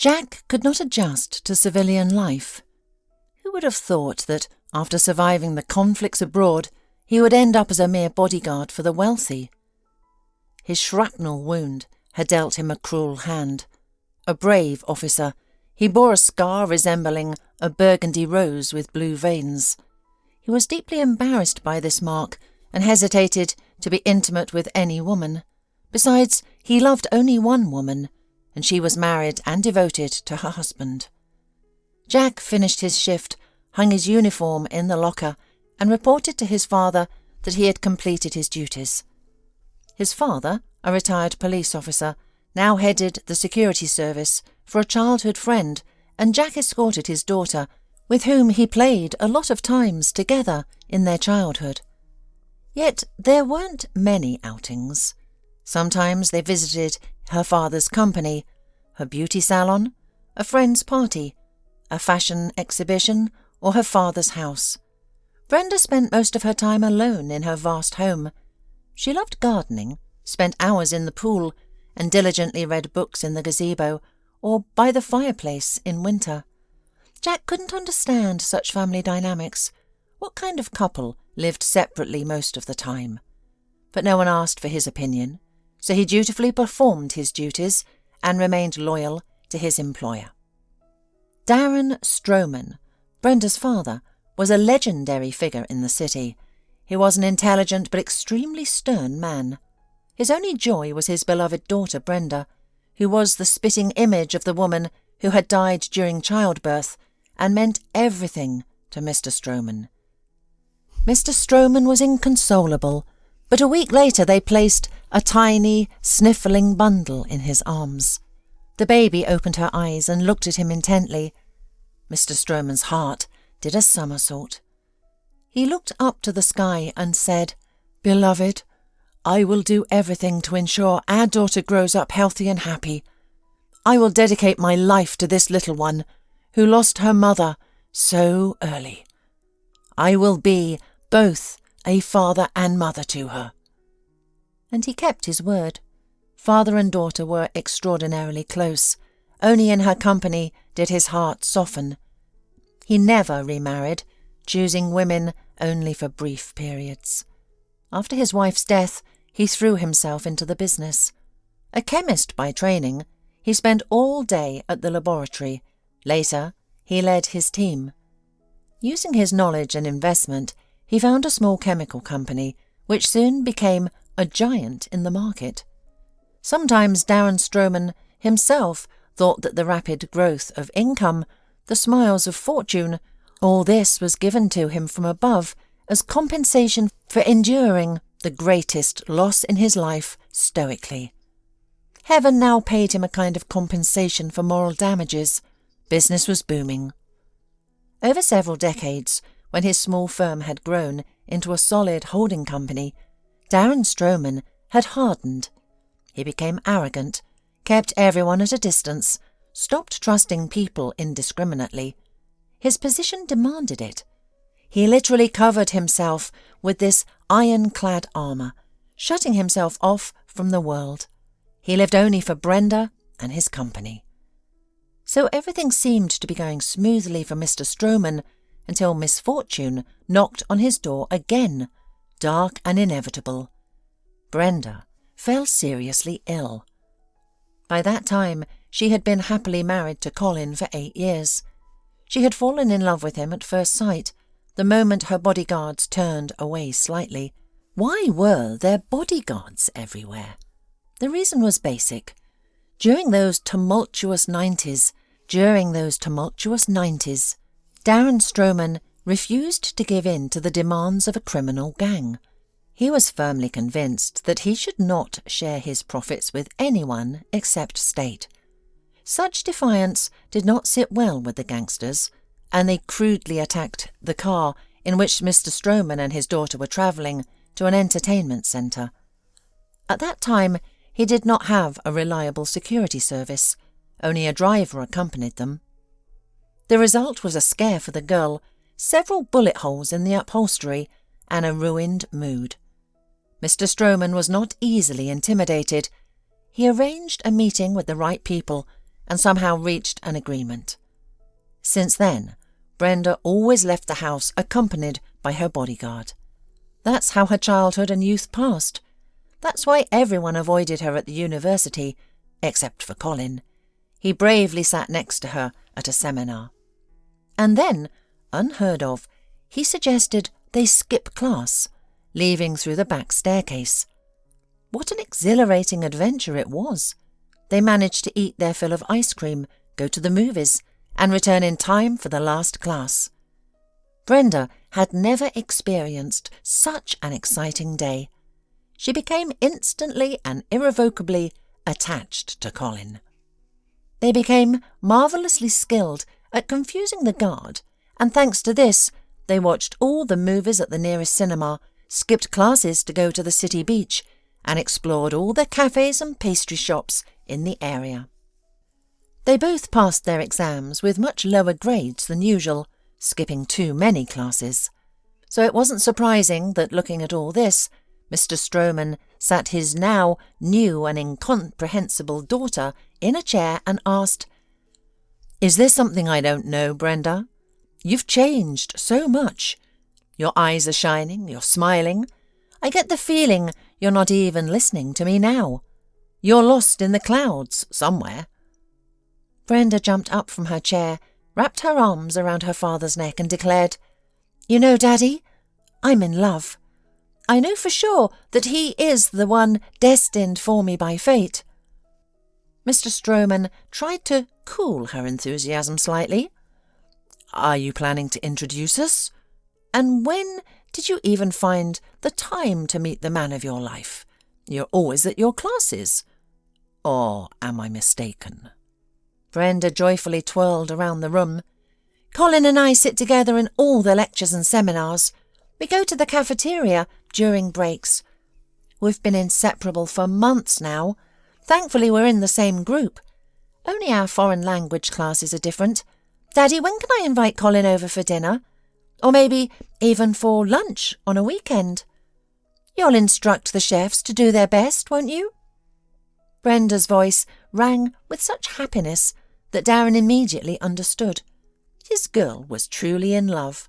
Jack could not adjust to civilian life. Who would have thought that, after surviving the conflicts abroad, he would end up as a mere bodyguard for the wealthy? His shrapnel wound had dealt him a cruel hand. A brave officer, he bore a scar resembling a burgundy rose with blue veins. He was deeply embarrassed by this mark and hesitated to be intimate with any woman. Besides, he loved only one woman, and she was married and devoted to her husband. Jack finished his shift, hung his uniform in the locker, and reported to his father that he had completed his duties. His father, a retired police officer, now headed the security service for a childhood friend, and Jack escorted his daughter, with whom he played a lot of times together in their childhood. Yet there weren't many outings. Sometimes they visited her father's company, her beauty salon, a friend's party, a fashion exhibition, or her father's house. Brenda spent most of her time alone in her vast home. She loved gardening, spent hours in the pool, and diligently read books in the gazebo or by the fireplace in winter. Jack couldn't understand such family dynamics. What kind of couple lived separately most of the time? But no one asked for his opinion, so he dutifully performed his duties and remained loyal to his employer. Darren Stroman, Brenda's father, was a legendary figure in the city. He was an intelligent but extremely stern man. His only joy was his beloved daughter Brenda, who was the spitting image of the woman who had died during childbirth and meant everything to Mr. Stroman. Mr. Stroman was inconsolable, but a week later they placed a tiny, sniffling bundle in his arms. The baby opened her eyes and looked at him intently. Mr. Stroman's heart did a somersault. He looked up to the sky and said, "Beloved, I will do everything to ensure our daughter grows up healthy and happy. I will dedicate my life to this little one who lost her mother so early. I will be both a father and mother to her." And he kept his word. Father and daughter were extraordinarily close. Only in her company did his heart soften. He never remarried, choosing women only for brief periods. After his wife's death, he threw himself into the business. A chemist by training, he spent all day at the laboratory. Later, he led his team. Using his knowledge and investment, he found a small chemical company, which soon became a giant in the market. Sometimes Darren Stroman himself thought that the rapid growth of income, the smiles of fortune, all this was given to him from above as compensation for enduring the greatest loss in his life stoically. Heaven now paid him a kind of compensation for moral damages. Business was booming. Over several decades, when his small firm had grown into a solid holding company, Darren Stroman had hardened. He became arrogant, kept everyone at a distance, stopped trusting people indiscriminately. His position demanded it. He literally covered himself with this iron-clad armour, shutting himself off from the world. He lived only for Brenda and his company. So everything seemed to be going smoothly for Mr. Stroman until misfortune knocked on his door again, dark and inevitable. Brenda fell seriously ill. By that time, she had been happily married to Colin for 8 years. She had fallen in love with him at first sight, the moment her bodyguards turned away slightly. Why were there bodyguards everywhere? The reason was basic. During those tumultuous 90s, Darren Stroman refused to give in to the demands of a criminal gang. He was firmly convinced that he should not share his profits with anyone except state. Such defiance did not sit well with the gangsters, and they crudely attacked the car in which Mr. Stroman and his daughter were travelling to an entertainment centre. At that time, he did not have a reliable security service. Only a driver accompanied them. The result was a scare for the girl, several bullet holes in the upholstery, and a ruined mood. Mr. Stroman was not easily intimidated. He arranged a meeting with the right people and somehow reached an agreement. Since then, Brenda always left the house accompanied by her bodyguard. That's how her childhood and youth passed. That's why everyone avoided her at the university, except for Colin. He bravely sat next to her at a seminar. And then, unheard of, he suggested they skip class, leaving through the back staircase. What an exhilarating adventure it was! They managed to eat their fill of ice cream, go to the movies, and return in time for the last class. Brenda had never experienced such an exciting day. She became instantly and irrevocably attached to Colin. They became marvellously skilled at confusing the guard, and thanks to this, they watched all the movies at the nearest cinema, skipped classes to go to the city beach, and explored all the cafes and pastry shops in the area. They both passed their exams with much lower grades than usual, skipping too many classes. So it wasn't surprising that, looking at all this, Mr. Stroman sat his now new and incomprehensible daughter in a chair and asked, "Is there something I don't know, Brenda? You've changed so much. Your eyes are shining, you're smiling. I get the feeling you're not even listening to me now. You're lost in the clouds somewhere." Brenda jumped up from her chair, wrapped her arms around her father's neck and declared, "You know, Daddy, I'm in love. I know for sure that he is the one destined for me by fate." Mr. Stroman tried to cool her enthusiasm slightly. "Are you planning to introduce us? And when did you even find the time to meet the man of your life? You're always at your classes. Or am I mistaken?" Brenda joyfully twirled around the room. "Colin and I sit together in all the lectures and seminars. We go to the cafeteria during breaks. We've been inseparable for months now. Thankfully, we're in the same group. Only our foreign language classes are different. Daddy, when can I invite Colin over for dinner? Or maybe even for lunch on a weekend? You'll instruct the chefs to do their best, won't you?" Brenda's voice rang with such happiness that Darren immediately understood. His girl was truly in love,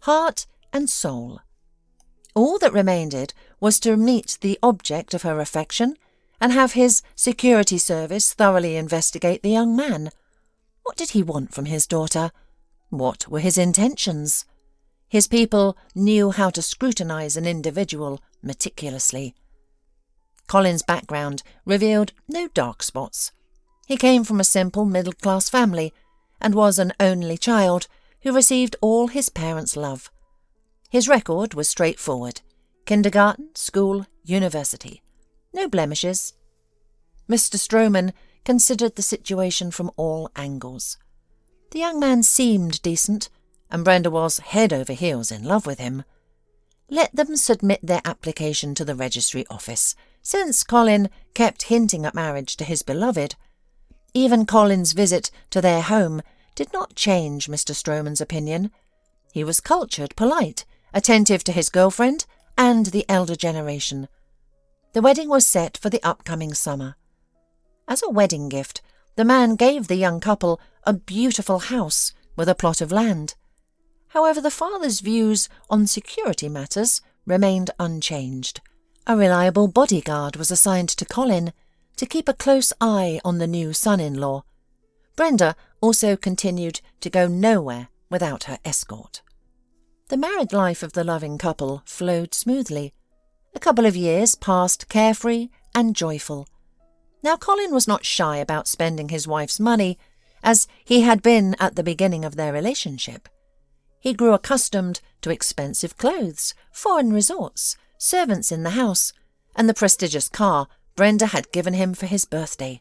heart and soul. All that remained was to meet the object of her affection and have his security service thoroughly investigate the young man. What did he want from his daughter? What were his intentions? His people knew how to scrutinize an individual meticulously. Colin's background revealed no dark spots. He came from a simple middle-class family and was an only child who received all his parents' love. His record was straightforward: kindergarten, school, university. No blemishes. Mr. Stroman considered the situation from all angles. The young man seemed decent, and Brenda was head over heels in love with him. Let them submit their application to the registry office, since Colin kept hinting at marriage to his beloved. Even Colin's visit to their home did not change Mr. Stroman's opinion. He was cultured, polite, attentive to his girlfriend and the elder generation. The wedding was set for the upcoming summer. As a wedding gift, the man gave the young couple a beautiful house with a plot of land. However, the father's views on security matters remained unchanged. A reliable bodyguard was assigned to Colin to keep a close eye on the new son-in-law. Brenda also continued to go nowhere without her escort. The married life of the loving couple flowed smoothly. A couple of years passed carefree and joyful. Now Colin was not shy about spending his wife's money, as he had been at the beginning of their relationship. He grew accustomed to expensive clothes, foreign resorts, servants in the house, and the prestigious car Brenda had given him for his birthday.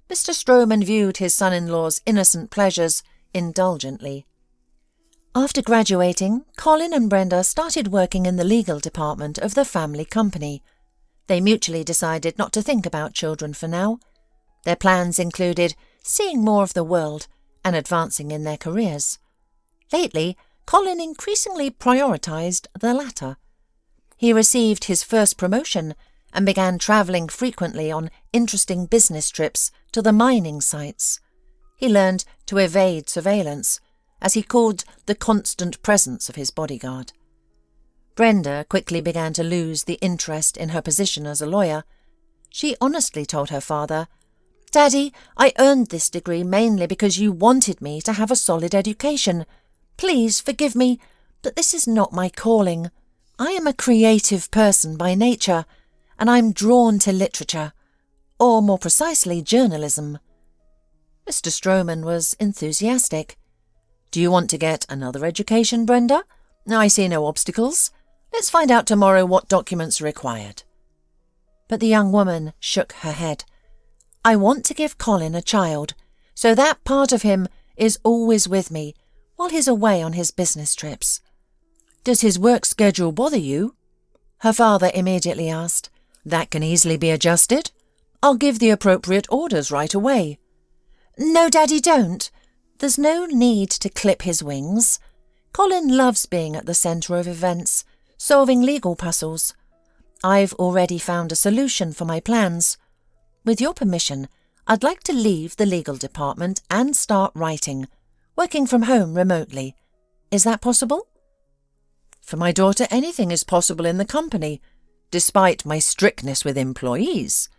Mr. Stroman viewed his son-in-law's innocent pleasures indulgently. After graduating, Colin and Brenda started working in the legal department of the family company. They mutually decided not to think about children for now. Their plans included seeing more of the world and advancing in their careers. Lately, Colin increasingly prioritised the latter. He received his first promotion and began travelling frequently on interesting business trips to the mining sites. he learned to evade surveillance, as he called the constant presence of his bodyguard. Brenda quickly began to lose the interest in her position as a lawyer. She honestly told her father, "Daddy, I earned this degree mainly because you wanted me to have a solid education. Please forgive me, but this is not my calling. I am a creative person by nature, and I'm drawn to literature, or more precisely journalism." Mr. Stroman was enthusiastic. "Do you want to get another education, Brenda? I see no obstacles. Let's find out tomorrow what documents are required." But the young woman shook her head. "I want to give Colin a child, so that part of him is always with me while he's away on his business trips." "Does his work schedule bother you?" her father immediately asked. "That can easily be adjusted. I'll give the appropriate orders right away." "No, Daddy, don't. There's no need to clip his wings. Colin loves being at the centre of events, solving legal puzzles. I've already found a solution for my plans. With your permission, I'd like to leave the legal department and start writing, working from home remotely. Is that possible?" "For my daughter, anything is possible in the company, despite my strictness with employees.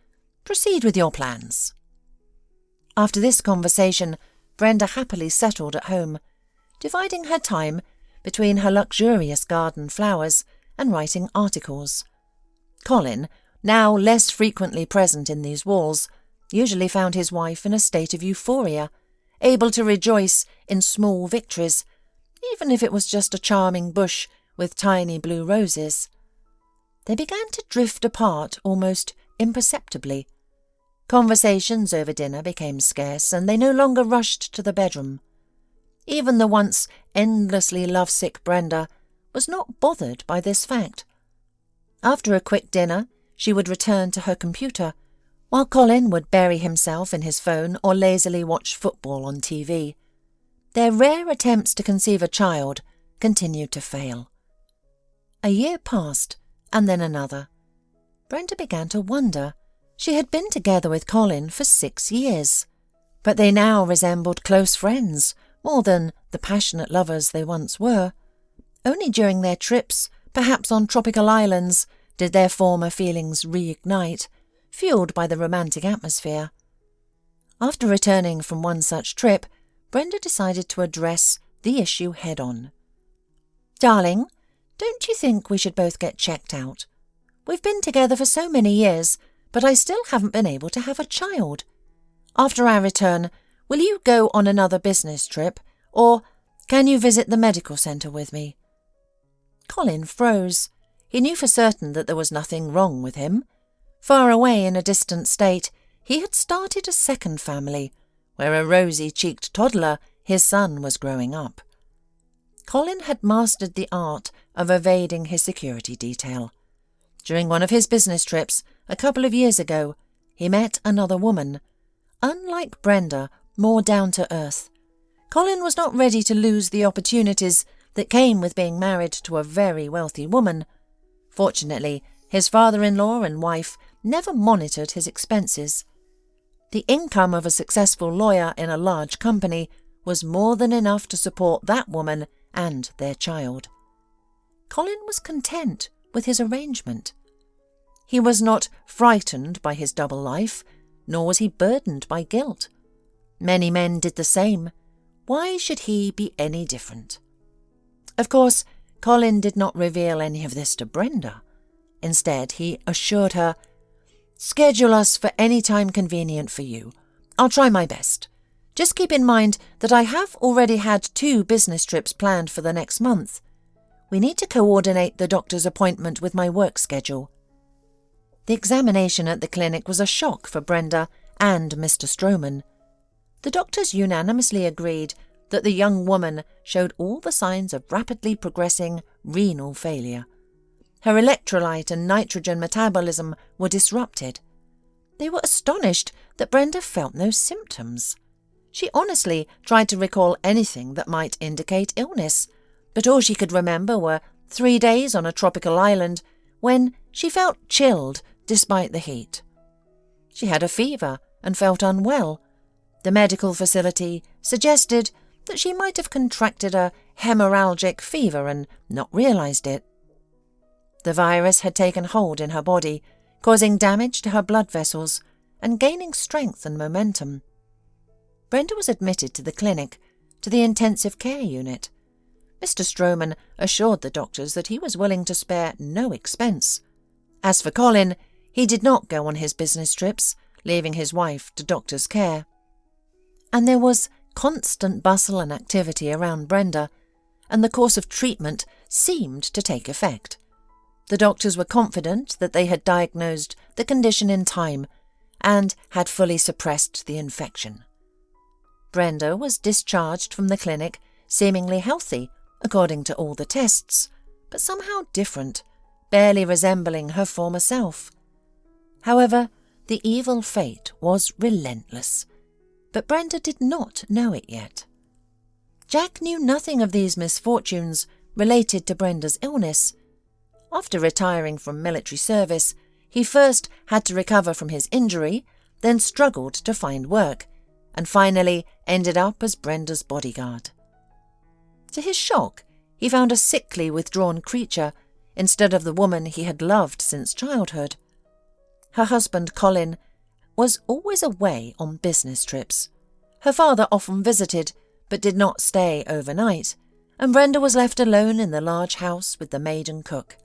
Proceed with your plans." After this conversation, Brenda happily settled at home, dividing her time between her luxurious garden flowers and writing articles. Colin, now less frequently present in these walls, usually found his wife in a state of euphoria, able to rejoice in small victories, even if it was just a charming bush with tiny blue roses. They began to drift apart almost imperceptibly. Conversations over dinner became scarce, and they no longer rushed to the bedroom. Even the once endlessly lovesick Brenda was not bothered by this fact. After a quick dinner, she would return to her computer, while Colin would bury himself in his phone or lazily watch football on TV. Their rare attempts to conceive a child continued to fail. A year passed, and then another. Brenda began to wonder. She had been together with Colin for 6 years, but they now resembled close friends more than the passionate lovers they once were. Only during their trips, perhaps on tropical islands, did their former feelings reignite, fueled by the romantic atmosphere. After returning from one such trip, Brenda decided to address the issue head-on. "Darling, don't you think we should both get checked out? We've been together for so many years, but I still haven't been able to have a child. After our return, will you go on another business trip, or can you visit the medical centre with me?" Colin froze. He knew for certain that there was nothing wrong with him. Far away in a distant state, he had started a second family, where a rosy-cheeked toddler, his son, was growing up. Colin had mastered the art of evading his security detail. During one of his business trips, a couple of years ago, he met another woman. Unlike Brenda, more down-to-earth. Colin was not ready to lose the opportunities that came with being married to a very wealthy woman. Fortunately, his father-in-law and wife never monitored his expenses. The income of a successful lawyer in a large company was more than enough to support that woman and their child. Colin was content with his arrangement. He was not frightened by his double life, nor was he burdened by guilt. Many men did the same. Why should he be any different? Of course, Colin did not reveal any of this to Brenda. Instead, he assured her, "Schedule us for any time convenient for you. I'll try my best. Just keep in mind that I have already had 2 business trips planned for the next month. We need to coordinate the doctor's appointment with my work schedule." The examination at the clinic was a shock for Brenda and Mr. Stroman. The doctors unanimously agreed that the young woman showed all the signs of rapidly progressing renal failure. Her electrolyte and nitrogen metabolism were disrupted. They were astonished that Brenda felt no symptoms. She honestly tried to recall anything that might indicate illness, but all she could remember were 3 days on a tropical island when she felt chilled despite the heat. She had a fever and felt unwell. The medical facility suggested that she might have contracted a hemorrhagic fever and not realised it. The virus had taken hold in her body, causing damage to her blood vessels and gaining strength and momentum. Brenda was admitted to the clinic, to the intensive care unit. Mr. Stroman assured the doctors that he was willing to spare no expense. As for Colin, he did not go on his business trips, leaving his wife to doctor's care. And there was constant bustle and activity around Brenda, and the course of treatment seemed to take effect. The doctors were confident that they had diagnosed the condition in time and had fully suppressed the infection. Brenda was discharged from the clinic, seemingly healthy, according to all the tests, but somehow different, barely resembling her former self. However, the evil fate was relentless, but Brenda did not know it yet. Jack knew nothing of these misfortunes related to Brenda's illness. After retiring from military service, he first had to recover from his injury, then struggled to find work, and finally ended up as Brenda's bodyguard. To his shock, he found a sickly, withdrawn creature instead of the woman he had loved since childhood. Her husband, Colin, was always away on business trips. Her father often visited, but did not stay overnight, and Brenda was left alone in the large house with the maid and cook.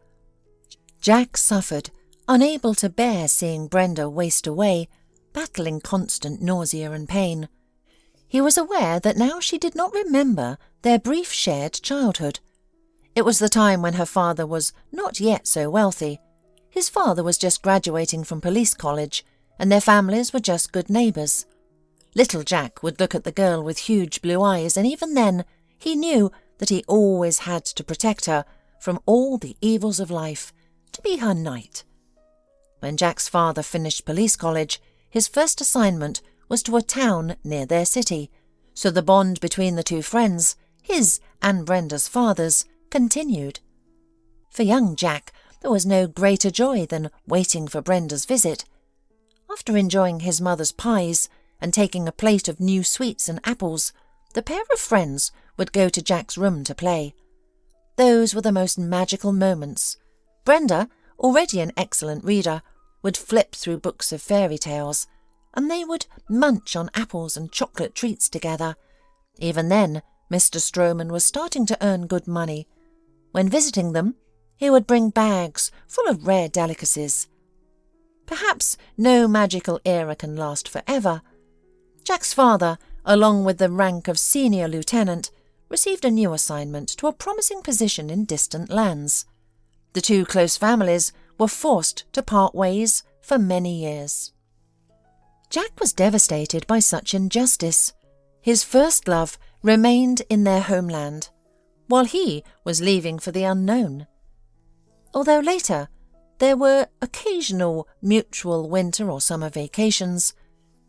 Jack suffered, unable to bear seeing Brenda waste away, battling constant nausea and pain. He was aware that now she did not remember their brief shared childhood. It was the time when her father was not yet so wealthy. His father was just graduating from police college, and their families were just good neighbours. Little Jack would look at the girl with huge blue eyes, and even then he knew that he always had to protect her from all the evils of life, to be her knight. When Jack's father finished police college, his first assignment was to a town near their city, so the bond between the two friends, his and Brenda's fathers, continued. For young Jack, there was no greater joy than waiting for Brenda's visit. After enjoying his mother's pies and taking a plate of new sweets and apples, the pair of friends would go to Jack's room to play. Those were the most magical moments. Brenda, already an excellent reader, would flip through books of fairy tales, and they would munch on apples and chocolate treats together. Even then, Mr. Stroman was starting to earn good money. When visiting them, he would bring bags full of rare delicacies. Perhaps no magical era can last forever. Jack's father, along with the rank of senior lieutenant, received a new assignment to a promising position in distant lands. The two close families were forced to part ways for many years. Jack was devastated by such injustice. His first love remained in their homeland, while he was leaving for the unknown. Although later there were occasional mutual winter or summer vacations,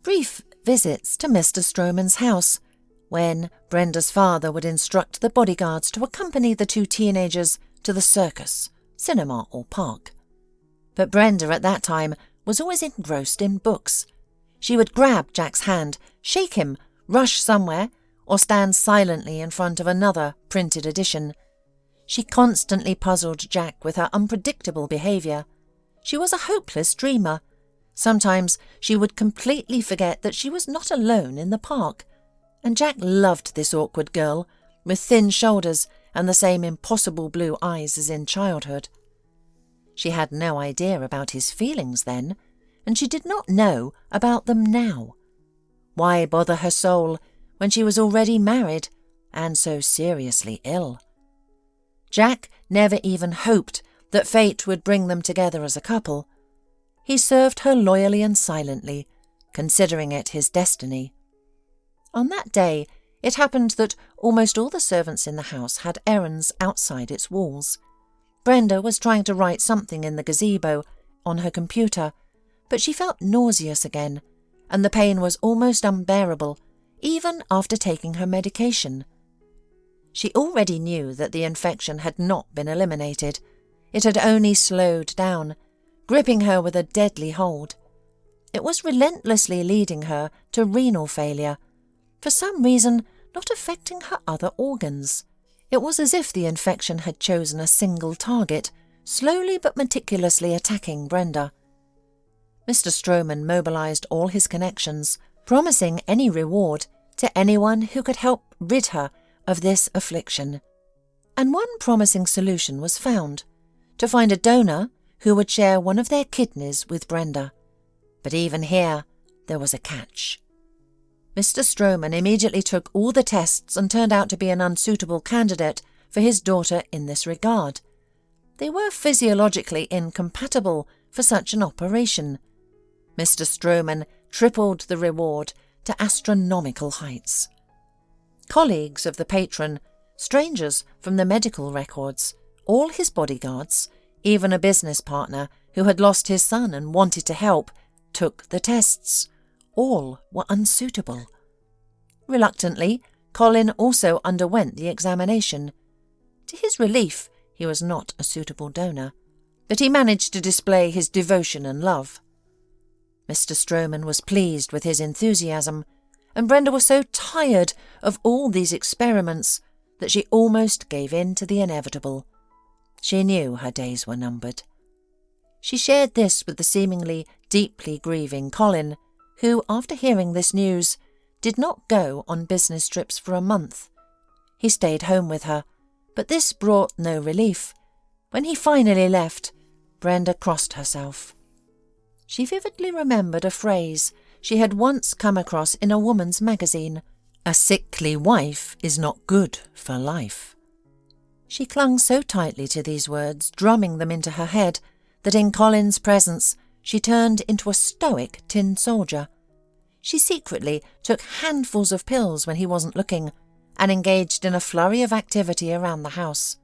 brief visits to Mr. Stroman's house, when Brenda's father would instruct the bodyguards to accompany the two teenagers to the circus, cinema or park. But Brenda at that time was always engrossed in books. She would grab Jack's hand, shake him, rush somewhere, or stand silently in front of another printed edition. She constantly puzzled Jack with her unpredictable behaviour. She was a hopeless dreamer. Sometimes she would completely forget that she was not alone in the park, and Jack loved this awkward girl, with thin shoulders and the same impossible blue eyes as in childhood. She had no idea about his feelings then, and she did not know about them now. Why bother her soul when she was already married and so seriously ill? Jack never even hoped that fate would bring them together as a couple. He served her loyally and silently, considering it his destiny. On that day, it happened that almost all the servants in the house had errands outside its walls. Brenda was trying to write something in the gazebo on her computer, but she felt nauseous again, and the pain was almost unbearable, even after taking her medication. She already knew that the infection had not been eliminated. It had only slowed down, gripping her with a deadly hold. It was relentlessly leading her to renal failure, for some reason not affecting her other organs. It was as if the infection had chosen a single target, slowly but meticulously attacking Brenda. Mr. Stroman mobilised all his connections, promising any reward to anyone who could help rid her of this affliction. And one promising solution was found: to find a donor who would share one of their kidneys with Brenda. But even here, there was a catch. Mr. Stroman immediately took all the tests and turned out to be an unsuitable candidate for his daughter in this regard. They were physiologically incompatible for such an operation. Mr. Stroman tripled the reward to astronomical heights. Colleagues of the patron, strangers from the medical records, all his bodyguards, even a business partner who had lost his son and wanted to help, took the tests. All were unsuitable. Reluctantly, Colin also underwent the examination. To his relief, he was not a suitable donor, but he managed to display his devotion and love. Mr. Stroman was pleased with his enthusiasm, and Brenda was so tired of all these experiments that she almost gave in to the inevitable. She knew her days were numbered. She shared this with the seemingly deeply grieving Colin, who, after hearing this news, did not go on business trips for a month. He stayed home with her, but this brought no relief. When he finally left, Brenda crossed herself. She vividly remembered a phrase she had once come across in a woman's magazine: "A sickly wife is not good for life." She clung so tightly to these words, drumming them into her head, that in Colin's presence she turned into a stoic tin soldier. She secretly took handfuls of pills when he wasn't looking, and engaged in a flurry of activity around the house.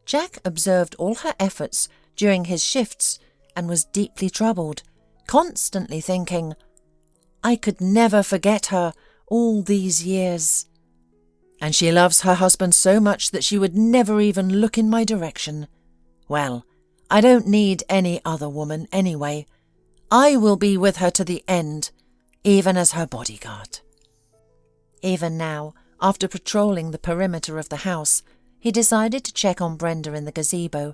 Jack observed all her efforts during his shifts and was deeply troubled, constantly thinking, "I could never forget her all these years. And she loves her husband so much that she would never even look in my direction. Well, I don't need any other woman anyway. I will be with her to the end, even as her bodyguard." Even now, after patrolling the perimeter of the house, he decided to check on Brenda in the gazebo.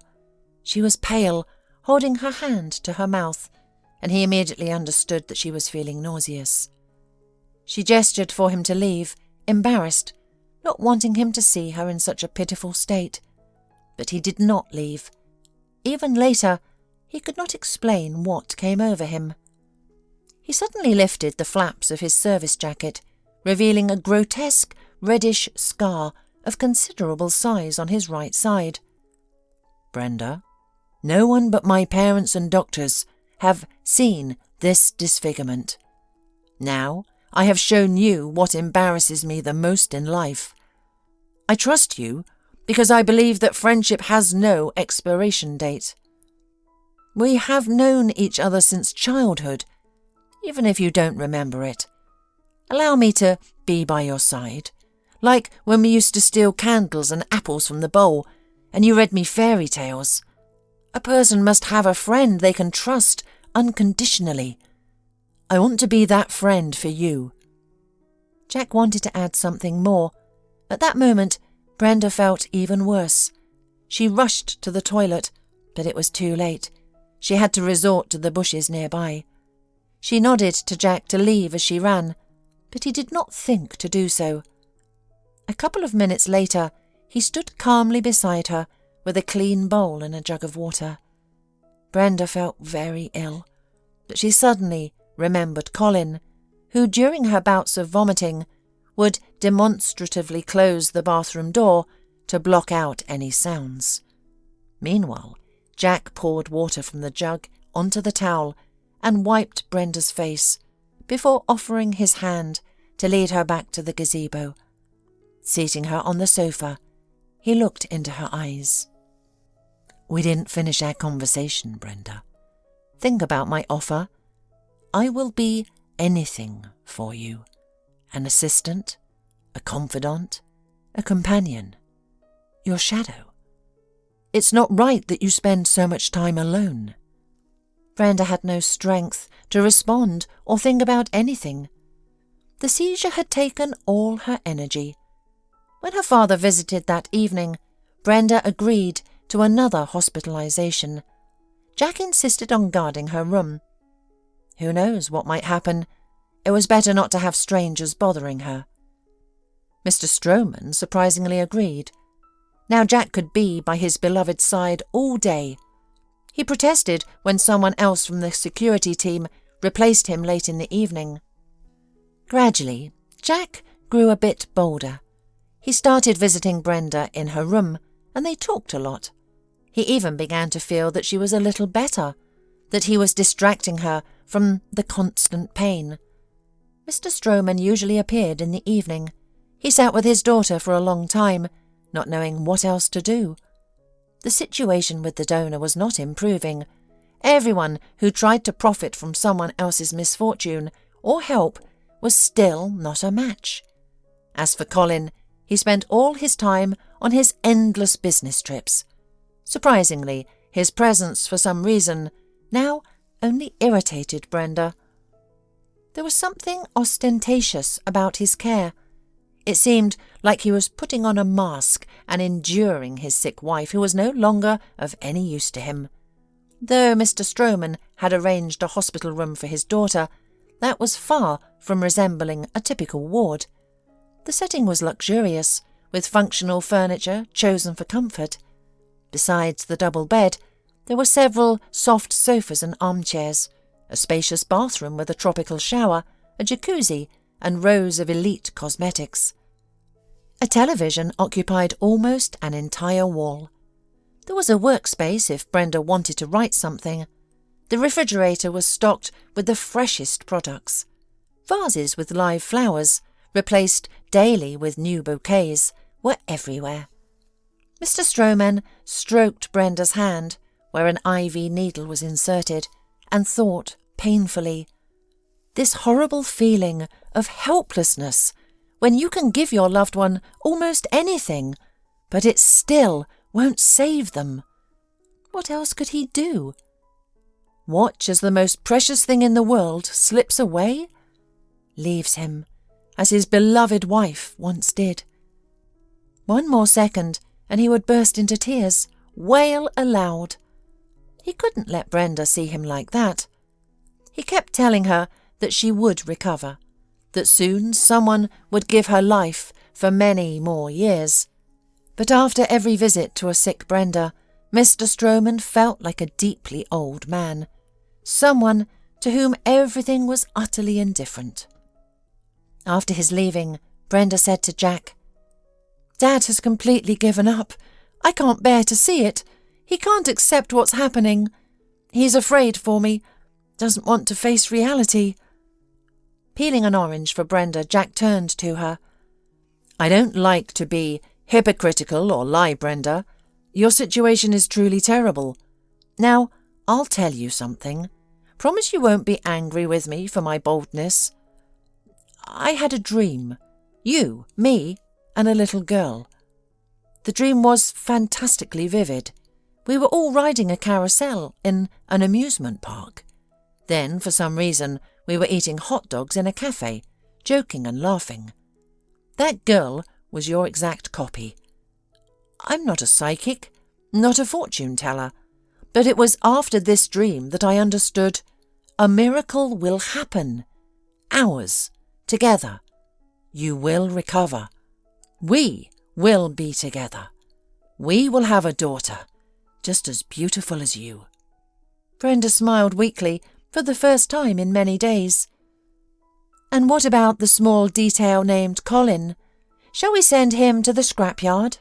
She was pale, holding her hand to her mouth, and he immediately understood that she was feeling nauseous. She gestured for him to leave, embarrassed, not wanting him to see her in such a pitiful state. But he did not leave. Even later, he could not explain what came over him. He suddenly lifted the flaps of his service jacket, revealing a grotesque reddish scar of considerable size on his right side. "Brenda, no one but my parents and doctors have seen this disfigurement. Now I have shown you what embarrasses me the most in life. I trust you because I believe that friendship has no expiration date. We have known each other since childhood, even if you don't remember it. Allow me to be by your side, like when we used to steal candles and apples from the bowl, and you read me fairy tales. A person must have a friend they can trust unconditionally. I want to be that friend for you." Jack wanted to add something more. At that moment, Brenda felt even worse. She rushed to the toilet, but it was too late. She had to resort to the bushes nearby. She nodded to Jack to leave as she ran, but he did not think to do so. A couple of minutes later, he stood calmly beside her with a clean bowl and a jug of water. Brenda felt very ill, but she suddenly remembered Colin, who during her bouts of vomiting would demonstratively close the bathroom door to block out any sounds. Meanwhile, Jack poured water from the jug onto the towel and wiped Brenda's face before offering his hand to lead her back to the gazebo. Seating her on the sofa, he looked into her eyes. "We didn't finish our conversation, Brenda. Think about my offer. I will be anything for you. An assistant, a confidant, a companion, your shadow. It's not right that you spend so much time alone." Brenda had no strength to respond or think about anything. The seizure had taken all her energy. When her father visited that evening, Brenda agreed to another hospitalization. Jack insisted on guarding her room. Who knows what might happen? It was better not to have strangers bothering her. Mr. Stroman surprisingly agreed. Now Jack could be by his beloved's side all day. He protested when someone else from the security team replaced him late in the evening. Gradually, Jack grew a bit bolder. He started visiting Brenda in her room, and they talked a lot. He even began to feel that she was a little better, that he was distracting her from the constant pain. Mr. Stroman usually appeared in the evening. He sat with his daughter for a long time, not knowing what else to do. The situation with the donor was not improving. Everyone who tried to profit from someone else's misfortune or help was still not a match. As for Colin, he spent all his time on his endless business trips. Surprisingly, his presence, for some reason, now only irritated Brenda. There was something ostentatious about his care. It seemed like he was putting on a mask and enduring his sick wife, who was no longer of any use to him. Though Mr. Stroman had arranged a hospital room for his daughter, that was far from resembling a typical ward. The setting was luxurious, with functional furniture chosen for comfort. Besides the double bed, there were several soft sofas and armchairs, a spacious bathroom with a tropical shower, a jacuzzi, and rows of elite cosmetics. A television occupied almost an entire wall. There was a workspace if Brenda wanted to write something. The refrigerator was stocked with the freshest products. Vases with live flowers, replaced daily with new bouquets, were everywhere. Mr. Stroman stroked Brenda's hand, where an IV needle was inserted, and thought painfully, this horrible feeling of helplessness when you can give your loved one almost anything, but it still won't save them. What else could he do? Watch as the most precious thing in the world slips away? Leaves him, as his beloved wife once did. One more second, and he would burst into tears, wail aloud. He couldn't let Brenda see him like that. He kept telling her that she would recover, that soon someone would give her life for many more years. But after every visit to a sick Brenda, Mr. Stroman felt like a deeply old man, someone to whom everything was utterly indifferent. After his leaving, Brenda said to Jack, "Dad has completely given up. I can't bear to see it. He can't accept what's happening. He's afraid for me, doesn't want to face reality." Peeling an orange for Brenda, Jack turned to her. "I don't like to be hypocritical or lie, Brenda. Your situation is truly terrible. Now, I'll tell you something. Promise you won't be angry with me for my boldness. I had a dream. You, me, and a little girl. The dream was fantastically vivid. We were all riding a carousel in an amusement park. Then, for some reason, we were eating hot dogs in a cafe, joking and laughing. That girl was your exact copy. I'm not a psychic, not a fortune teller, but it was after this dream that I understood a miracle will happen. Ours, together. You will recover. We will be together. We will have a daughter, just as beautiful as you." Brenda smiled weakly for the first time in many days. "And what about the small detail named Colin? Shall we send him to the scrapyard?"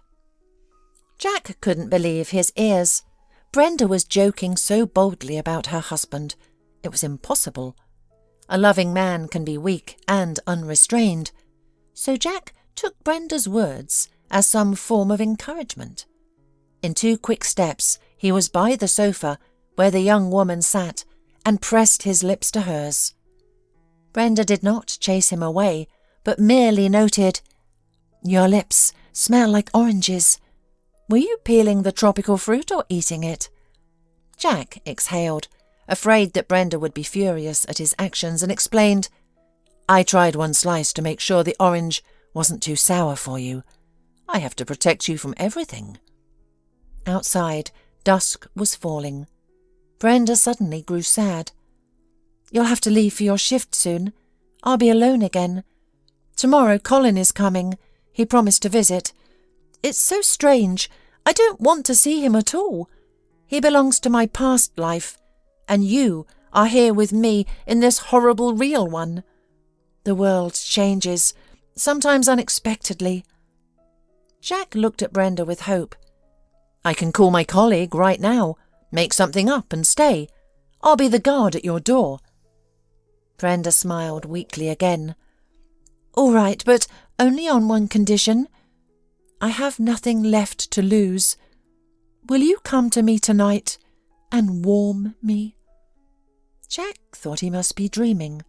Jack couldn't believe his ears. Brenda was joking so boldly about her husband. It was impossible. A loving man can be weak and unrestrained. So Jack took Brenda's words as some form of encouragement. In 2 quick steps, he was by the sofa where the young woman sat and pressed his lips to hers. Brenda did not chase him away, but merely noted, "Your lips smell like oranges. Were you peeling the tropical fruit or eating it?" Jack exhaled, afraid that Brenda would be furious at his actions, and explained, "I tried one slice to make sure the orange wasn't too sour for you. I have to protect you from everything." Outside, dusk was falling. Brenda suddenly grew sad. "You'll have to leave for your shift soon. I'll be alone again. Tomorrow Colin is coming. He promised to visit. It's so strange. I don't want to see him at all. He belongs to my past life, and you are here with me in this horrible real one. The world changes, sometimes unexpectedly." Jack looked at Brenda with hope. "I can call my colleague right now, make something up and stay. I'll be the guard at your door." Brenda smiled weakly again. "All right, but only on one condition. I have nothing left to lose. Will you come to me tonight and warm me?" Jack thought he must be dreaming.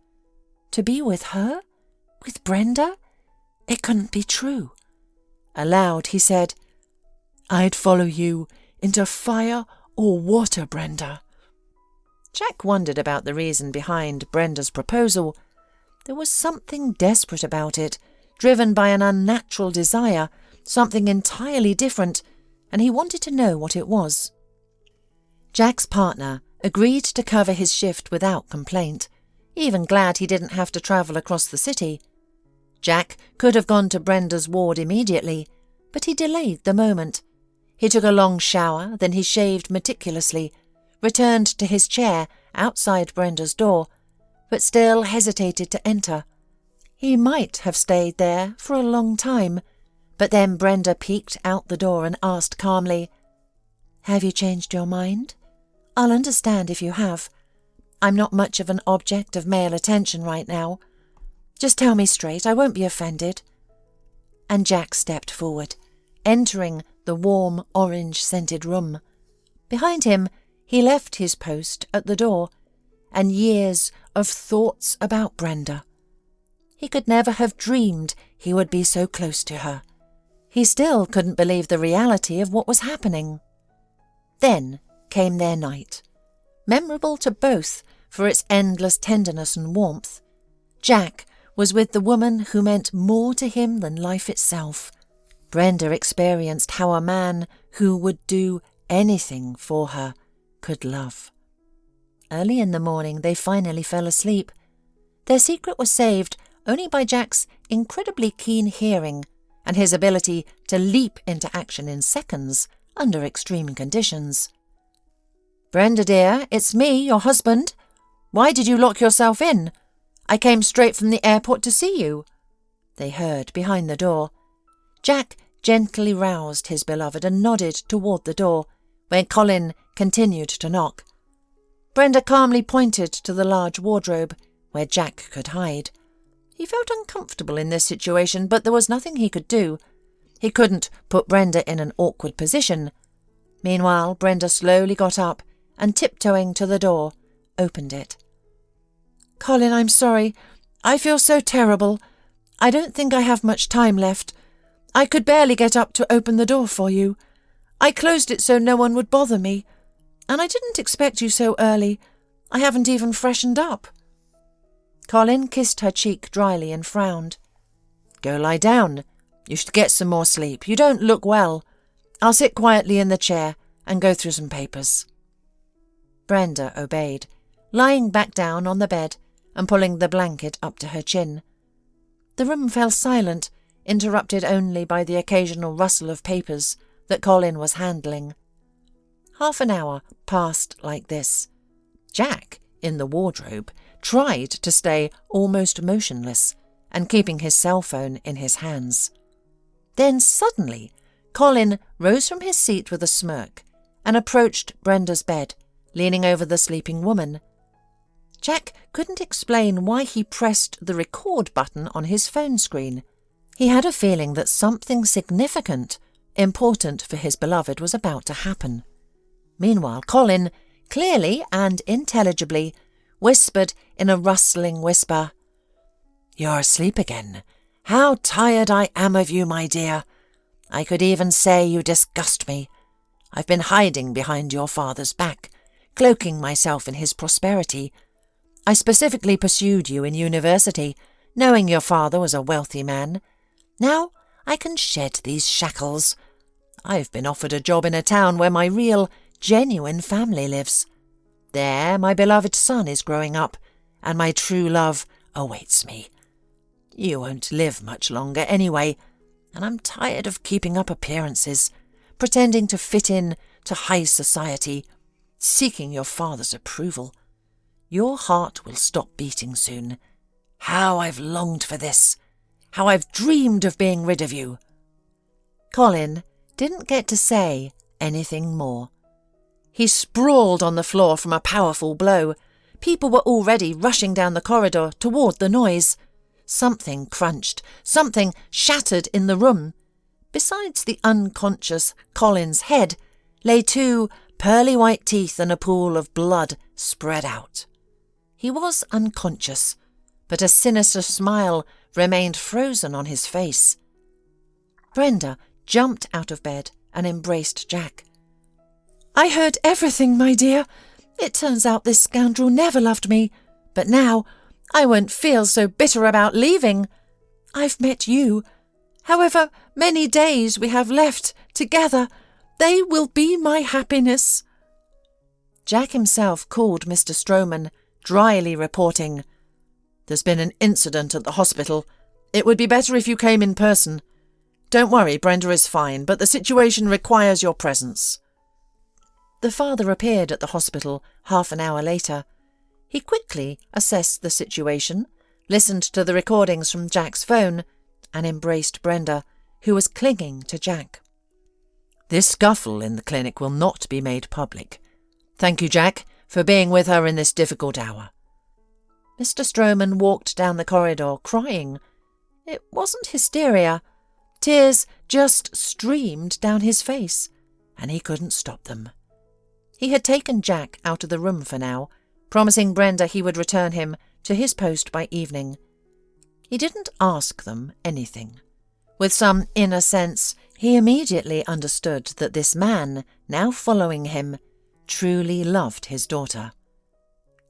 To be with her? With Brenda? It couldn't be true. Aloud he said, "I'd follow you into fire or water, Brenda." Jack wondered about the reason behind Brenda's proposal. There was something desperate about it, driven by an unnatural desire, something entirely different, and he wanted to know what it was. Jack's partner agreed to cover his shift without complaint, even glad he didn't have to travel across the city. Jack could have gone to Brenda's ward immediately, but he delayed the moment. He took a long shower, then he shaved meticulously, returned to his chair outside Brenda's door, but still hesitated to enter. He might have stayed there for a long time, but then Brenda peeked out the door and asked calmly, "Have you changed your mind? I'll understand if you have. I'm not much of an object of male attention right now. Just tell me straight, I won't be offended." And Jack stepped forward, entering the warm orange-scented room. Behind him, he left his post at the door, and years of thoughts about Brenda. He could never have dreamed he would be so close to her. He still couldn't believe the reality of what was happening. Then came their night, memorable to both for its endless tenderness and warmth. Jack was with the woman who meant more to him than life itself. Brenda experienced how a man who would do anything for her could love. Early in the morning they finally fell asleep. Their secret was saved only by Jack's incredibly keen hearing and his ability to leap into action in seconds under extreme conditions. "Brenda dear, it's me, your husband. Why did you lock yourself in? I came straight from the airport to see you," they heard behind the door. Jack gently roused his beloved and nodded toward the door, where Colin continued to knock. Brenda calmly pointed to the large wardrobe, where Jack could hide. He felt uncomfortable in this situation, but there was nothing he could do. He couldn't put Brenda in an awkward position. Meanwhile, Brenda slowly got up and, tiptoeing to the door, opened it. "Colin, I'm sorry. I feel so terrible. I don't think I have much time left. I could barely get up to open the door for you. I closed it so no one would bother me. And I didn't expect you so early. I haven't even freshened up." Colin kissed her cheek dryly and frowned. "Go lie down. You should get some more sleep. You don't look well. I'll sit quietly in the chair and go through some papers." Brenda obeyed, lying back down on the bed and pulling the blanket up to her chin. The room fell silent, interrupted only by the occasional rustle of papers that Colin was handling. Half an hour passed like this. Jack, in the wardrobe, tried to stay almost motionless and keeping his cell phone in his hands. Then suddenly, Colin rose from his seat with a smirk and approached Brenda's bed, leaning over the sleeping woman. Jack couldn't explain why he pressed the record button on his phone screen. He had a feeling that something significant, important for his beloved, was about to happen. Meanwhile, Colin, clearly and intelligibly, whispered in a rustling whisper, "You're asleep again. How tired I am of you, my dear. I could even say you disgust me. I've been hiding behind your father's back, cloaking myself in his prosperity. I specifically pursued you in university, knowing your father was a wealthy man. Now I can shed these shackles. I've been offered a job in a town where my real, genuine family lives. There my beloved son is growing up, and my true love awaits me. You won't live much longer anyway, and I'm tired of keeping up appearances, pretending to fit in to high society, seeking your father's approval. Your heart will stop beating soon. How I've longed for this! How I've dreamed of being rid of you!" Colin didn't get to say anything more. He sprawled on the floor from a powerful blow. People were already rushing down the corridor toward the noise. Something crunched, something shattered in the room. Besides the unconscious Colin's head lay 2 pearly white teeth and a pool of blood spread out. He was unconscious, but a sinister smile remained frozen on his face. Brenda jumped out of bed and embraced Jack. "I heard everything, my dear. It turns out this scoundrel never loved me, but now I won't feel so bitter about leaving. I've met you. However many days we have left together, they will be my happiness." Jack himself called Mr. Stroman, dryly reporting, "There's been an incident at the hospital. It would be better if you came in person. Don't worry, Brenda is fine, but the situation requires your presence." The father appeared at the hospital half an hour later. He quickly assessed the situation, listened to the recordings from Jack's phone, and embraced Brenda, who was clinging to Jack. "This scuffle in the clinic will not be made public. Thank you, Jack, for being with her in this difficult hour." Mr. Stroman walked down the corridor crying. It wasn't hysteria. Tears just streamed down his face, and he couldn't stop them. He had taken Jack out of the room for now, promising Brenda he would return him to his post by evening. He didn't ask them anything. With some inner sense, he immediately understood that this man, now following him, truly loved his daughter.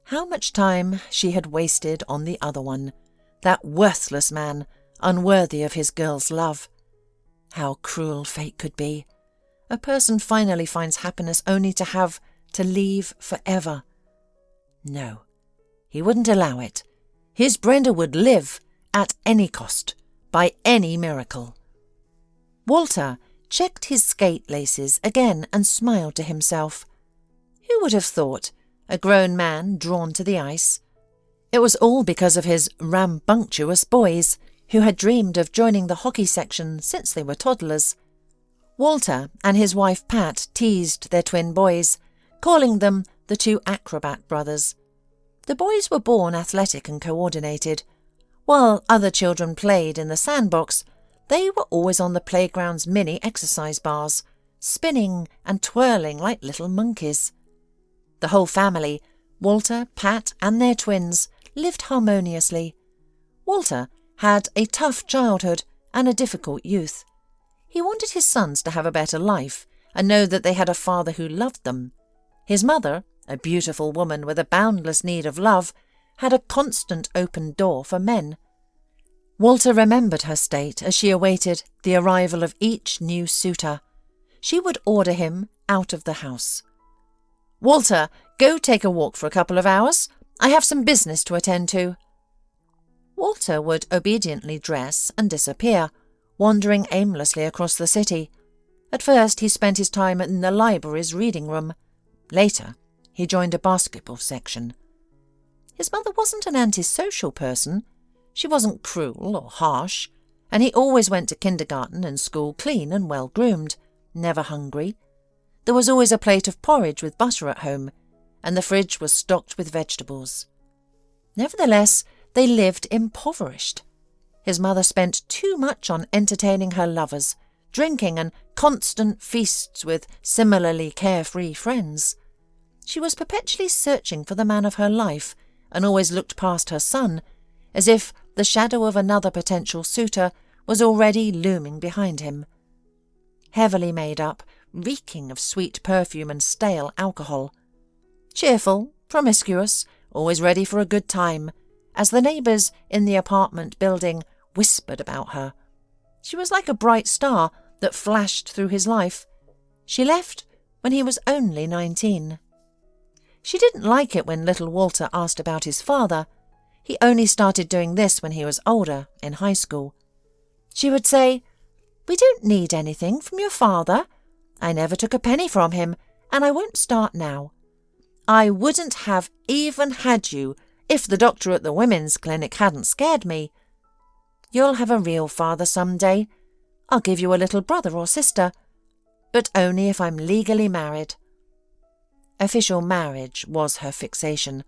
How much time she had wasted on the other one, that worthless man, unworthy of his girl's love. How cruel fate could be. A person finally finds happiness only to have to leave forever. No, he wouldn't allow it. His Brenda would live at any cost, by any miracle. Walter checked his skate laces again and smiled to himself. Who would have thought? A grown man drawn to the ice. It was all because of his rambunctious boys, who had dreamed of joining the hockey section since they were toddlers. Walter and his wife Pat teased their twin boys, calling them the 2 acrobat brothers. The boys were born athletic and coordinated. While other children played in the sandbox, they were always on the playground's mini exercise bars, spinning and twirling like little monkeys. The whole family, Walter, Pat and their twins, lived harmoniously. Walter had a tough childhood and a difficult youth. He wanted his sons to have a better life and know that they had a father who loved them. His mother, a beautiful woman with a boundless need of love, had a constant open door for men. Walter remembered her state as she awaited the arrival of each new suitor. She would order him out of the house. "Walter, go take a walk for a couple of hours. I have some business to attend to." Walter would obediently dress and disappear, wandering aimlessly across the city. At first he spent his time in the library's reading room. Later he joined a basketball section. His mother wasn't an antisocial person. She wasn't cruel or harsh, and he always went to kindergarten and school clean and well-groomed, never hungry. There was always a plate of porridge with butter at home, and the fridge was stocked with vegetables. Nevertheless, they lived impoverished. His mother spent too much on entertaining her lovers, drinking and constant feasts with similarly carefree friends. She was perpetually searching for the man of her life and always looked past her son, as if the shadow of another potential suitor was already looming behind him. Heavily made up, reeking of sweet perfume and stale alcohol. Cheerful, promiscuous, always ready for a good time, as the neighbours in the apartment building whispered about her. She was like a bright star that flashed through his life. She left when he was only 19. She didn't like it when little Walter asked about his father. He only started doing this when he was older, in high school. She would say, "We don't need anything from your father. I never took a penny from him, and I won't start now. I wouldn't have even had you if the doctor at the women's clinic hadn't scared me. You'll have a real father some day. I'll give you a little brother or sister, but only if I'm legally married." Official marriage was her fixation.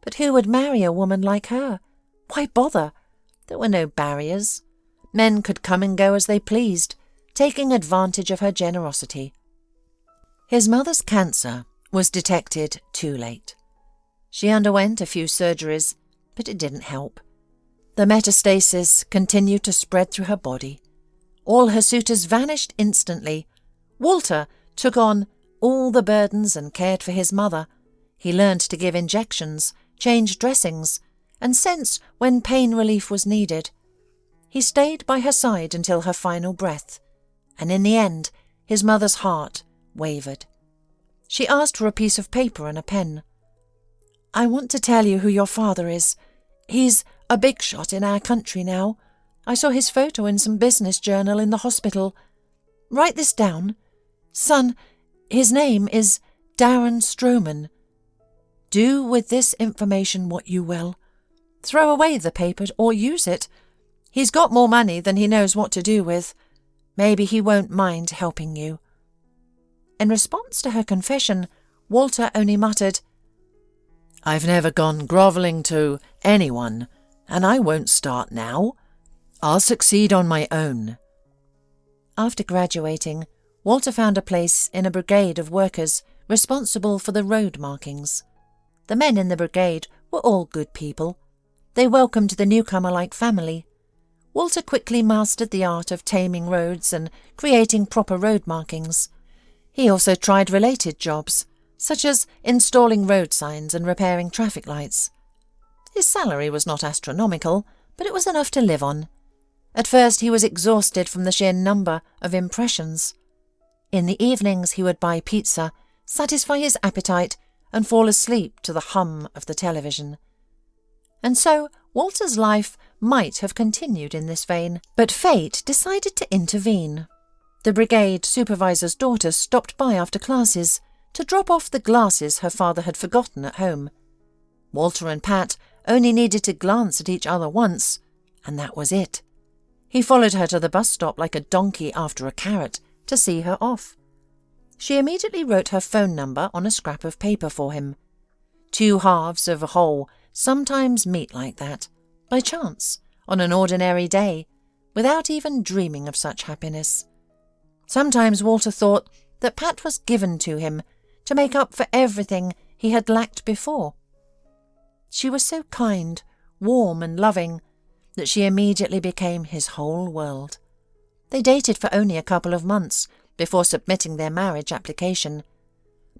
But who would marry a woman like her? Why bother? There were no barriers. Men could come and go as they pleased, taking advantage of her generosity. His mother's cancer was detected too late. She underwent a few surgeries, but it didn't help. The metastasis continued to spread through her body. All her suitors vanished instantly. Walter took on all the burdens and cared for his mother. He learned to give injections, change dressings, and sense when pain relief was needed. He stayed by her side until her final breath, and in the end, his mother's heart wavered. She asked for a piece of paper and a pen. "I want to tell you who your father is. He's a big shot in our country now. I saw his photo in some business journal in the hospital. Write this down. Son, his name is Darren Stroman. Do with this information what you will. Throw away the paper or use it. He's got more money than he knows what to do with. Maybe he won't mind helping you." In response to her confession, Walter only muttered, "I've never gone grovelling to anyone, and I won't start now. I'll succeed on my own." After graduating, Walter found a place in a brigade of workers responsible for the road markings. The men in the brigade were all good people. They welcomed the newcomer like family. Walter quickly mastered the art of taming roads and creating proper road markings. He also tried related jobs, such as installing road signs and repairing traffic lights. His salary was not astronomical, but it was enough to live on. At first he was exhausted from the sheer number of impressions. In the evenings he would buy pizza, satisfy his appetite, and fall asleep to the hum of the television. And so Walter's life might have continued in this vein, but fate decided to intervene. The brigade supervisor's daughter stopped by after classes to drop off the glasses her father had forgotten at home. Walter and Pat only needed to glance at each other once, and that was it. He followed her to the bus stop like a donkey after a carrot to see her off. She immediately wrote her phone number on a scrap of paper for him. Two halves of a whole sometimes meet like that, by chance, on an ordinary day, without even dreaming of such happiness. Sometimes Walter thought that Pat was given to him to make up for everything he had lacked before. She was so kind, warm and loving that she immediately became his whole world. They dated for only a couple of months before submitting their marriage application.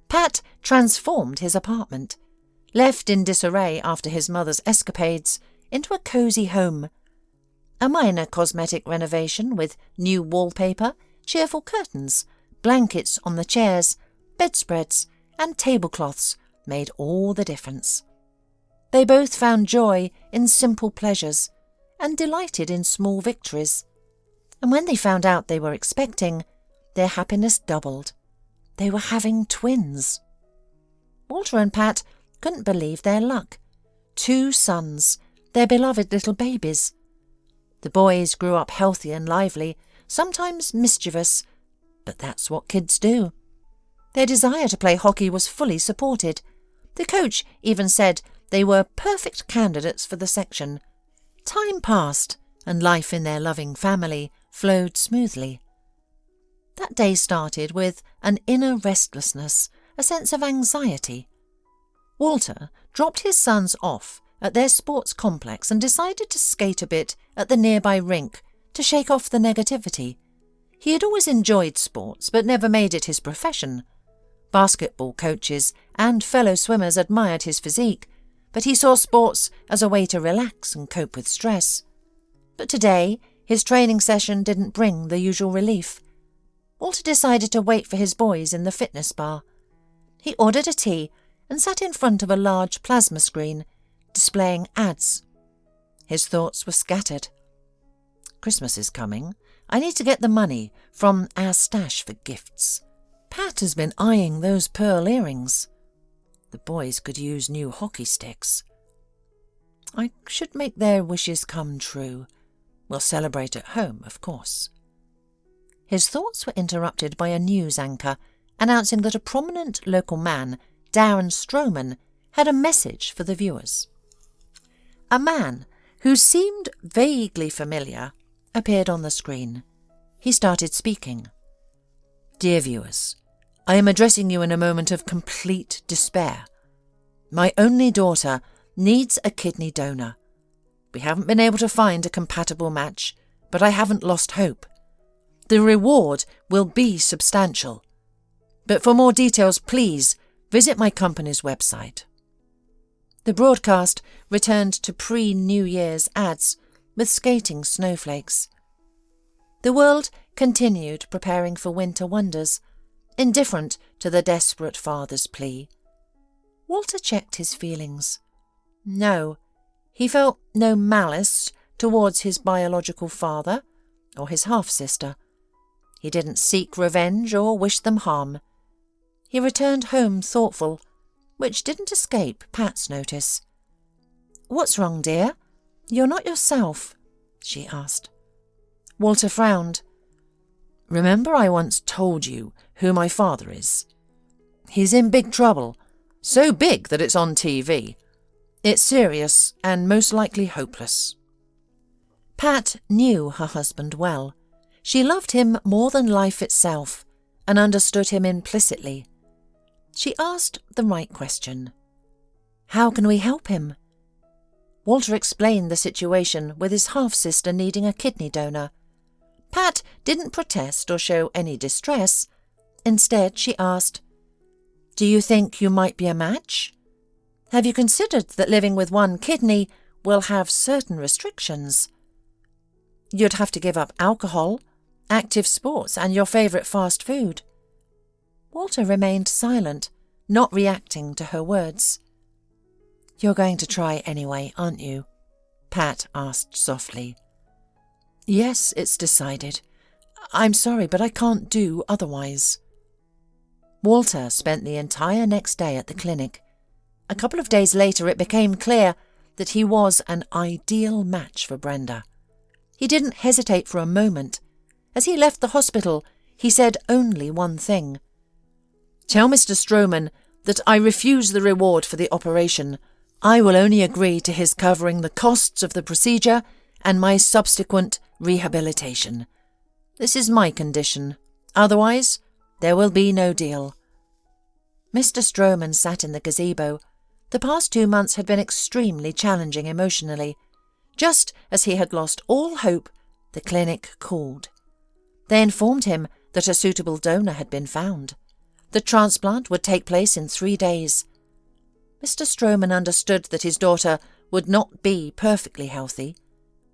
Pat transformed his apartment, left in disarray after his mother's escapades, into a cosy home. A minor cosmetic renovation with new wallpaper, cheerful curtains, blankets on the chairs, bedspreads, and tablecloths made all the difference. They both found joy in simple pleasures and delighted in small victories. And when they found out they were expecting, their happiness doubled. They were having twins. Walter and Pat couldn't believe their luck. 2 sons, their beloved little babies. The boys grew up healthy and lively, sometimes mischievous, but that's what kids do. Their desire to play hockey was fully supported. The coach even said they were perfect candidates for the section. Time passed, and life in their loving family flowed smoothly. That day started with an inner restlessness, a sense of anxiety. Walter dropped his sons off at their sports complex and decided to skate a bit at the nearby rink to shake off the negativity. He had always enjoyed sports but never made it his profession. Basketball coaches and fellow swimmers admired his physique, but he saw sports as a way to relax and cope with stress. But today, his training session didn't bring the usual relief. Walter decided to wait for his boys in the fitness bar. He ordered a tea and sat in front of a large plasma screen, displaying ads. His thoughts were scattered. Christmas is coming. I need to get the money from our stash for gifts. Pat has been eyeing those pearl earrings. The boys could use new hockey sticks. I should make their wishes come true. We'll celebrate at home, of course. His thoughts were interrupted by a news anchor announcing that a prominent local man, Darren Stroman, had a message for the viewers. A man who seemed vaguely familiar appeared on the screen. He started speaking. Dear viewers, I am addressing you in a moment of complete despair. My only daughter needs a kidney donor. We haven't been able to find a compatible match, but I haven't lost hope. The reward will be substantial. But for more details, please visit my company's website. The broadcast returned to pre-New Year's ads with skating snowflakes. The world continued preparing for winter wonders, indifferent to the desperate father's plea. Walter checked his feelings. No, he felt no malice towards his biological father or his half-sister. He didn't seek revenge or wish them harm. He returned home thoughtful, which didn't escape Pat's notice. "What's wrong, dear? You're not yourself," she asked. Walter frowned. "Remember I once told you who my father is? He's in big trouble, so big that it's on TV. It's serious and most likely hopeless." Pat knew her husband well. She loved him more than life itself and understood him implicitly. She asked the right question. "How can we help him?" Walter explained the situation with his half-sister needing a kidney donor. Pat didn't protest or show any distress. Instead, she asked, "Do you think you might be a match? Have you considered that living with one kidney will have certain restrictions? You'd have to give up alcohol, active sports, and your favourite fast food." Walter remained silent, not reacting to her words. "You're going to try anyway, aren't you?" Pat asked softly. "Yes, it's decided. I'm sorry, but I can't do otherwise." Walter spent the entire next day at the clinic. A couple of days later it became clear that he was an ideal match for Brenda. He didn't hesitate for a moment. As he left the hospital, he said only one thing. "Tell Mr. Stroman that I refuse the reward for the operation. I will only agree to his covering the costs of the procedure and my subsequent rehabilitation. This is my condition. Otherwise, there will be no deal." Mr. Stroman sat in the gazebo. The past 2 months had been extremely challenging emotionally. Just as he had lost all hope, the clinic called. They informed him that a suitable donor had been found. The transplant would take place in 3 days. Mr. Stroman understood that his daughter would not be perfectly healthy.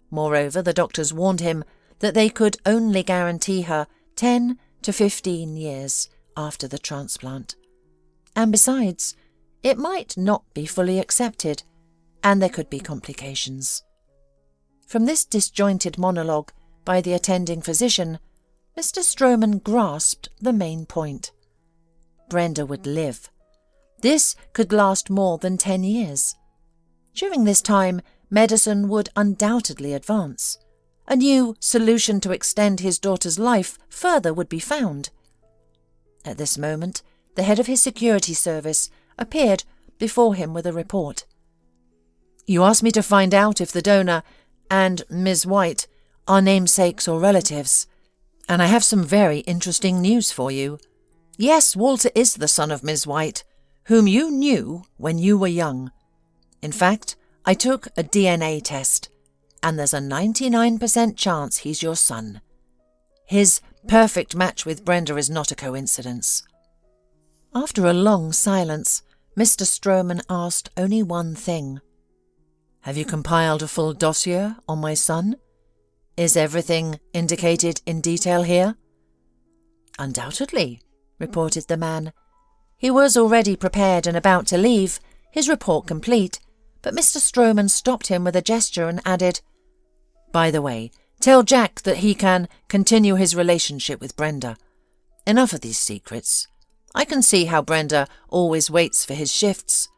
Moreover, the doctors warned him that they could only guarantee her 10 to 15 years after the transplant. And besides, it might not be fully accepted, and there could be complications. From this disjointed monologue by the attending physician, Mr. Stroman grasped the main point. Brenda would live. This could last more than 10 years. During this time, medicine would undoubtedly advance. A new solution to extend his daughter's life further would be found. At this moment, the head of his security service appeared before him with a report. "You asked me to find out if the donor and Ms. White are namesakes or relatives, and I have some very interesting news for you. Yes, Walter is the son of Ms. White, whom you knew when you were young. In fact, I took a DNA test, and there's a 99% chance he's your son. His perfect match with Brenda is not a coincidence." After a long silence, Mr. Stroman asked only one thing. "Have you compiled a full dossier on my son? Is everything indicated in detail here?" "Undoubtedly," reported the man. He was already prepared and about to leave, his report complete, but Mr. Stroman stopped him with a gesture and added, "By the way, tell Jack that he can continue his relationship with Brenda. Enough of these secrets. I can see how Brenda always waits for his shifts.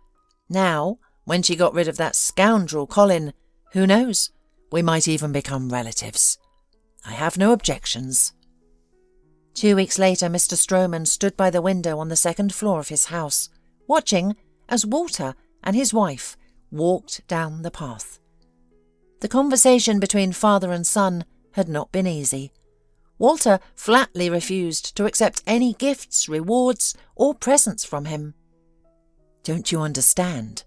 Now, when she got rid of that scoundrel Colin, who knows, we might even become relatives. I have no objections." 2 weeks later, Mr. Stroman stood by the window on the second floor of his house, watching as Walter and his wife walked down the path. The conversation between father and son had not been easy. Walter flatly refused to accept any gifts, rewards, or presents from him. "Don't you understand?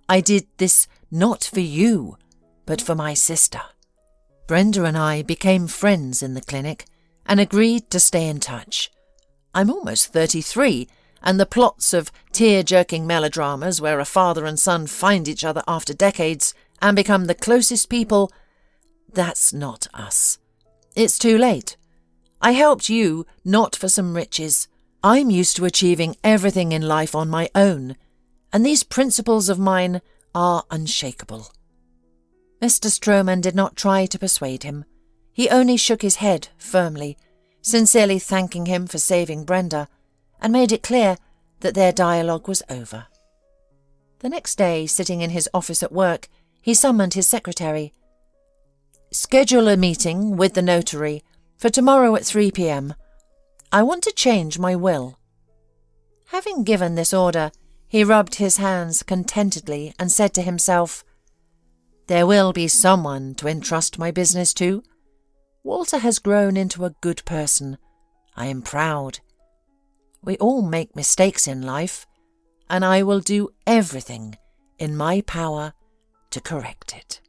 I did this not for you, but for my sister. Brenda and I became friends in the clinic and agreed to stay in touch. I'm almost 33, and the plots of tear-jerking melodramas where a father and son find each other after decades and become the closest people, that's not us. It's too late. I helped you not for some riches. I'm used to achieving everything in life on my own, and these principles of mine are unshakable." Mr. Stroman did not try to persuade him. He only shook his head firmly, sincerely thanking him for saving Brenda, and made it clear that their dialogue was over. The next day, sitting in his office at work, he summoned his secretary. "Schedule a meeting with the notary for tomorrow at 3 p.m. I want to change my will." Having given this order, he rubbed his hands contentedly and said to himself, "There will be someone to entrust my business to. Walter has grown into a good person. I am proud. We all make mistakes in life, and I will do everything in my power to correct it."